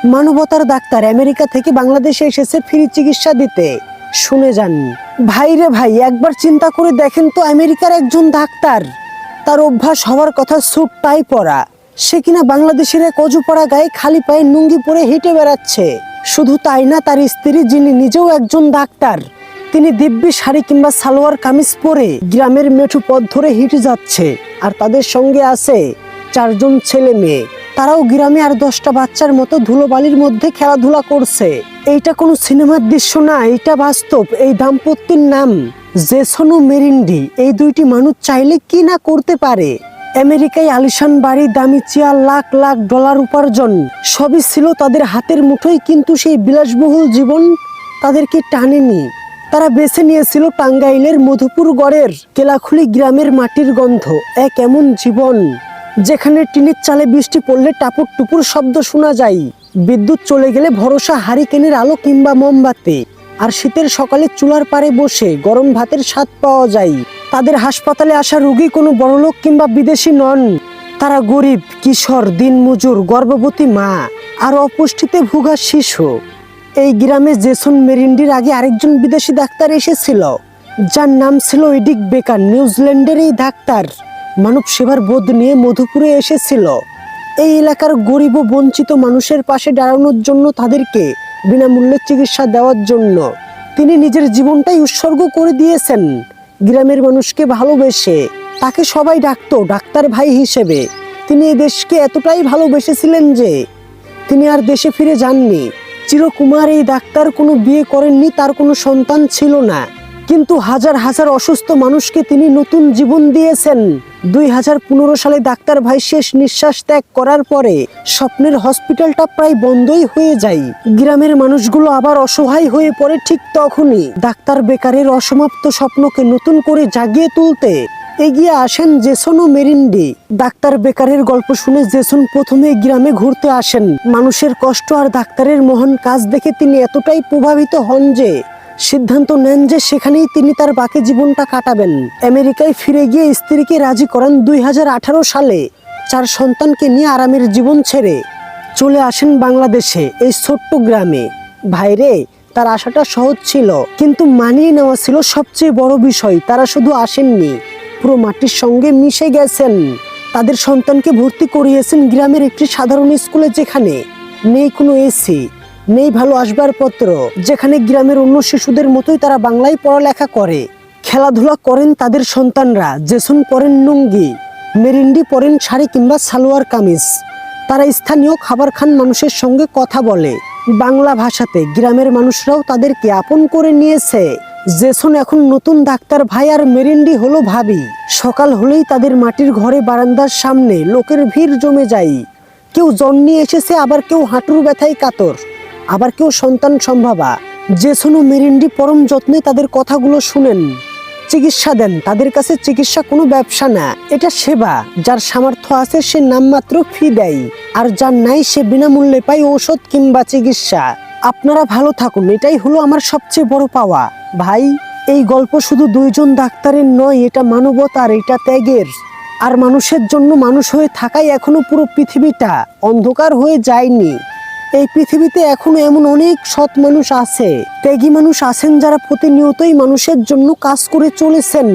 মানবতার doctor America থেকে বাংলাদেশে এসেছে ফ্রি চিকিৎসা দিতে। শুনে যান ভাই রে ভাই, একবার চিন্তা করে দেখেন তো, আমেরিকার একজন ডাক্তার, তার অভ্যাস হওয়ার কথা স্যুট টাই পরা, সে কিনা বাংলাদেশের এক অজুপড়া গায়ে খালি পায়ে লুঙ্গি পরে হেঁটে বেড়াচ্ছে। শুধু তাই না, তার স্ত্রী যিনি নিজেও একজন ডাক্তার, তিনি দিব্যি শাড়ি কিংবা সালোয়ার কামিজ পরে গ্রামের মেঠু পথ ধরে হেঁটে যাচ্ছে। আর তাদের সঙ্গে আছে 4 জন ছেলে মেয়ে, তারাও গ্রামে আর 10টা বাচ্চার মতো ধুলোবালির মধ্যে খেলাধুলা করছে। এইটা কোনো সিনেমার দৃশ্য না, এটা বাস্তব। এই দাম্পত্যের নাম জেসন ও মেরিন্ডি। এই দুইটি মানুষ চাইলে কি না করতে পারে। আমেরিকায় আলিশান বাড়ি, দামি চেয়ার, লাখ লাখ ডলার উপার্জন সবই ছিল তাদের হাতের মুঠোয়, কিন্তু সেই বিলাসবহুল জীবন তাদেরকে টানেনি। তারা বেছে নিয়েছিল টাঙ্গাইলের মধুপুর গড়ের কেলাখুলি গ্রামের মাটির গন্ধ, এক এমন জীবন যেখানে টিনের চালে বৃষ্টি পড়লে টাপুর টুপুর শব্দ শোনা যায়, বিদ্যুৎ চলে গেলে ভরসা হারিকেনের আলো কিংবা মোমবাতি, আর শীতের সকালে চুলার পাড়ে বসে গরম ভাতের স্বাদ পাওয়া যায়। তাদের হাসপাতালে আসা রোগী কোনো বড়লোক কিংবা বিদেশি নন, তারা গরিব, কিশোর, দিনমজুর, গর্ভবতী মা আর অপুষ্টিতে ভোগা শিশু। এই গ্রামে জেসন মেরিন্ডির আগে আরেকজন বিদেশি ডাক্তার এসেছিল, যার নাম ছিল এডিক বেকার। নিউজিল্যান্ডের এই ডাক্তার মানব সেবার বোধ নিয়ে মধুপুরে এসেছিল এই এলাকার গরিব ও বঞ্চিত মানুষের পাশে দাঁড়ানোর জন্য, তাদেরকে বিনামূল্যে চিকিৎসা দেওয়ার জন্য। তিনি নিজের জীবনটাই উৎসর্গ করে দিয়েছেন গ্রামের মানুষকে ভালোবেসে। তাকে সবাই ডাকতো ডাক্তার ভাই হিসেবে। তিনি এই দেশকে এতটাই ভালোবেসেছিলেন যে তিনি আর দেশে ফিরে যাননি। চিরকুমার এই ডাক্তার কোনো বিয়ে করেননি, তার কোনো সন্তান ছিল না, কিন্তু হাজার হাজার অসুস্থ মানুষকে তিনি নতুন জীবন দিয়েছেন। 2015 সালে ডাক্তার ভাই শেষ নিঃশ্বাস ত্যাগ করার পরে স্বপ্নের হসপিটালটা প্রায় বন্ধই হয়ে যায়। গ্রামের মানুষগুলো আবার অসহায় হয়ে পড়ে ঠিক তখনই ডাক্তার বেকারের অসমাপ্ত স্বপ্নকে নতুন করে জাগিয়ে তুলতে এগিয়ে আসেন জেসন ও মেরিন্ডি। ডাক্তার বেকারের গল্প শুনে জেসন প্রথমে গ্রামে ঘুরতে আসেন। মানুষের কষ্ট আর ডাক্তারের মহান কাজ দেখে তিনি এতটাই প্রভাবিত হন যে সিদ্ধান্ত নেন যে সেখানেই তিনি তার বাকি জীবনটা কাটাবেন। আমেরিকায় ফিরে গিয়ে স্ত্রীকে রাজি করান। 2018 সালে 4 সন্তানকে নিয়ে আরামের জীবন ছেড়ে চলে আসেন বাংলাদেশে, এই ছোট্ট গ্রামে। ভাইরে, তার আশাটা সহজ ছিল, কিন্তু মানিয়ে নেওয়া ছিল সবচেয়ে বড় বিষয়। তারা শুধু আসেননি, পুরো মাটির সঙ্গে মিশে গেছেন। তাদের সন্তানকে ভর্তি করিয়েছেন গ্রামের একটি সাধারণ স্কুলে, যেখানে নেই কোনো এসি, নেই ভালো আসবাবপত্র, যেখানে গ্রামের অন্য শিশুদের মতোই তারা বাংলায় পড়ালেখা করে, খেলাধুলা করেন তাদের সন্তানরা। জেসন পরেন লুঙ্গি, মেরিন্ডি পরেন শাড়ি কিংবা সালোয়ার কামিজ। তারা স্থানীয় খাবার খান, মানুষের সঙ্গে কথা বলে বাংলা ভাষাতে। গ্রামের মানুষরাও তাদেরকে আপন করে নিয়েছে। জেসন এখন নতুন ডাক্তার ভাই, আর মেরিন্ডি হলো ভাবি। সকাল হলেই তাদের মাটির ঘরে বারান্দার সামনে লোকের ভিড় জমে যায়। কেউ জ্বর নিয়ে এসেছে, আবার কেউ হাঁটুর ব্যথায় কাতর, আবার কেউ সন্তান সম্ভাবা। জেসন ও মেরিন্ডি পরম যত্নে তাদের কথাগুলো শুনেন, চিকিৎসা দেন। তাদের কাছে চিকিৎসা কোনো ব্যবসা না, এটা সেবা। যার সামর্থ্য আছে সে নামমাত্র ফি দেয়, আর যার নাই সে বিনামূল্যে পায় ঔষধ কিংবা চিকিৎসা। আপনারা ভালো থাকুন, এটাই হলো আমার সবচেয়ে বড় পাওয়া। ভাই, এই গল্প শুধু 2 জন ডাক্তারের নয়, এটা মানবতার, এটা ত্যাগের। আর মানুষের জন্য মানুষ হয়ে থাকায় এখনো পুরো পৃথিবীটা অন্ধকার হয়ে যায়নি। এই পৃথিবীতে এখনো এমন অনেক সৎ মানুষ আছে, ত্যাগী মানুষ আছেন, যারা প্রতিনিয়তই মানুষের জন্য কাজ করে চলেছেন।